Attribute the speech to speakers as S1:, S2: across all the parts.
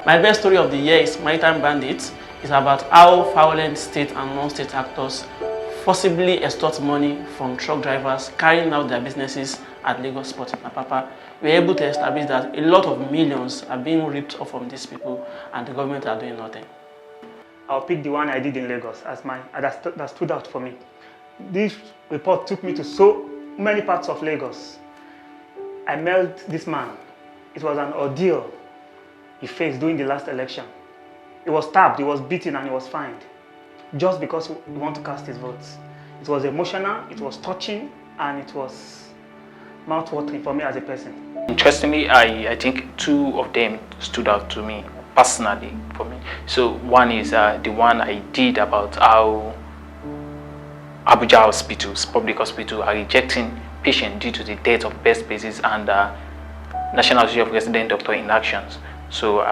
S1: My best story of the year is Maritime Bandits. It's about how violent state and non-state actors forcibly extort money from truck drivers carrying out their businesses at Lagos Port in Apapa. We were able to establish that a lot of millions are being ripped off from these people and the government are doing nothing.
S2: I'll pick the one I did in Lagos as that stood out for me. This report took me to so many parts of Lagos. I met this man. It was an ordeal he faced during the last election. He was stabbed, he was beaten, and he was fined just because he wanted to cast his votes. It was emotional, it was touching, and it was mouth-watering for me as a person.
S3: Interestingly, I think two of them stood out to me personally for me. So one is the one I did about how Abuja hospitals, public hospitals, are rejecting patients due to the death of bed spaces and National Association of Resident Doctor inactions. So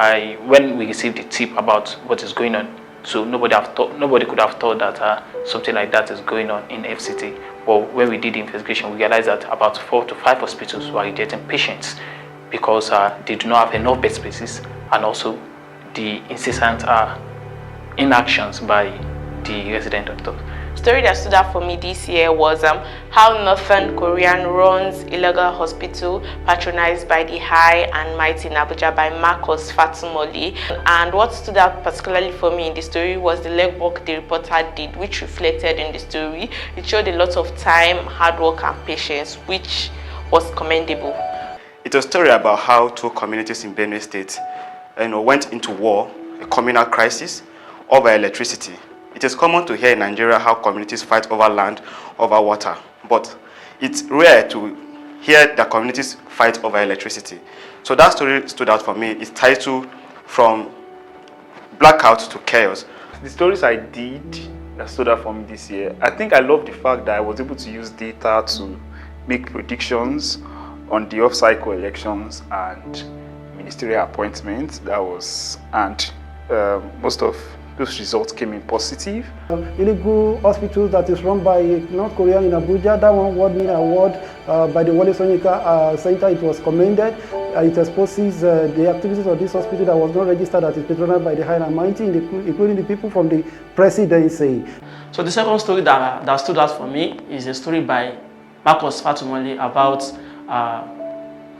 S3: when we received the tip about what is going on, so nobody could have thought that something like that is going on in FCT. But when we did the investigation, we realized that about 4 to 5 hospitals were rejecting patients because they do not have enough bed spaces, and also the incessant inactions by the resident doctors.
S4: Story that stood out for me this year was how Northern Korean runs illegal hospital patronized by the high and mighty in Abuja by Marcus Fatumoli. And what stood out particularly for me in the story was the legwork the reporter did, which reflected in the story. It showed a lot of time, hard work and patience, which was commendable.
S5: It's a story about how two communities in Benue State went into war, a communal crisis, over electricity. It is common to hear in Nigeria how communities fight over land, over water, but it's rare to hear that communities fight over electricity. So that story stood out for me. It's titled From Blackout to Chaos.
S6: The stories I did that stood out for me this year, I think I love the fact that I was able to use data to make predictions on the off-cycle elections and ministerial appointments. Most of those results came in positive.
S7: Illegal hospital that is run by North Korea in Abuja, that one won me an award by the Wale Soyinka Center. It was commended. It exposes the activities of this hospital that was not registered, that is patronized by the high and mighty, including the people from the presidency.
S1: So the second story that stood out for me is a story by Marcus Fatumoli about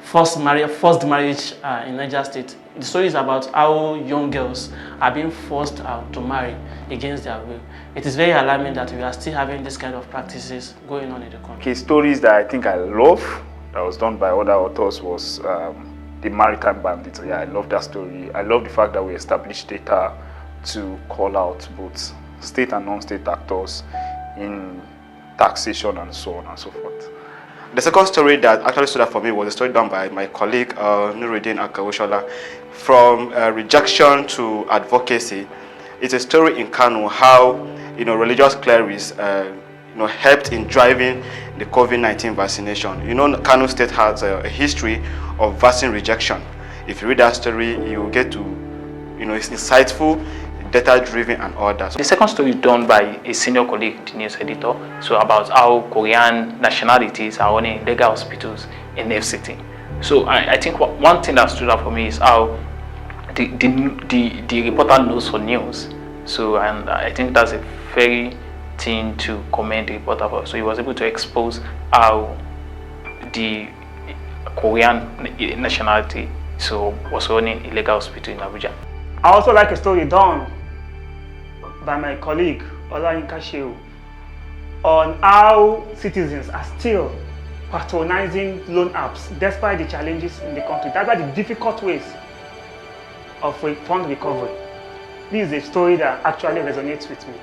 S1: forced marriage in Niger State. The story is about how young girls are being forced to marry against their will. It is very alarming that we are still having this kind of practices going on in the country.
S6: Okay, stories that I think I love that was done by other authors was the Maritime Bandits. Yeah, I love that story. I love the fact that we established data to call out both state and non-state actors in taxation and so on and so forth.
S5: The second story that actually stood out for me was a story done by my colleague Nuruddin Akawushola, From Rejection to Advocacy. It's a story in Kano how religious clerics helped in driving the COVID-19 vaccination. Kano State has a history of vaccine rejection. If you read that story, you will get to it's insightful, data-driven and all that.
S3: The second story done by a senior colleague, the news editor, so about how Korean nationalities are running legal hospitals in FCT. So I think one thing that stood out for me is how the reporter knows for news. So and I think that's a very thing to commend the reporter for. So he was able to expose how the Korean nationality was running a legal hospital in Abuja.
S2: I also like a story done by my colleague Olayinka Shehu on how citizens are still patronizing loan apps despite the challenges in the country, despite the difficult ways of fund recovery. This is a story that actually resonates with me.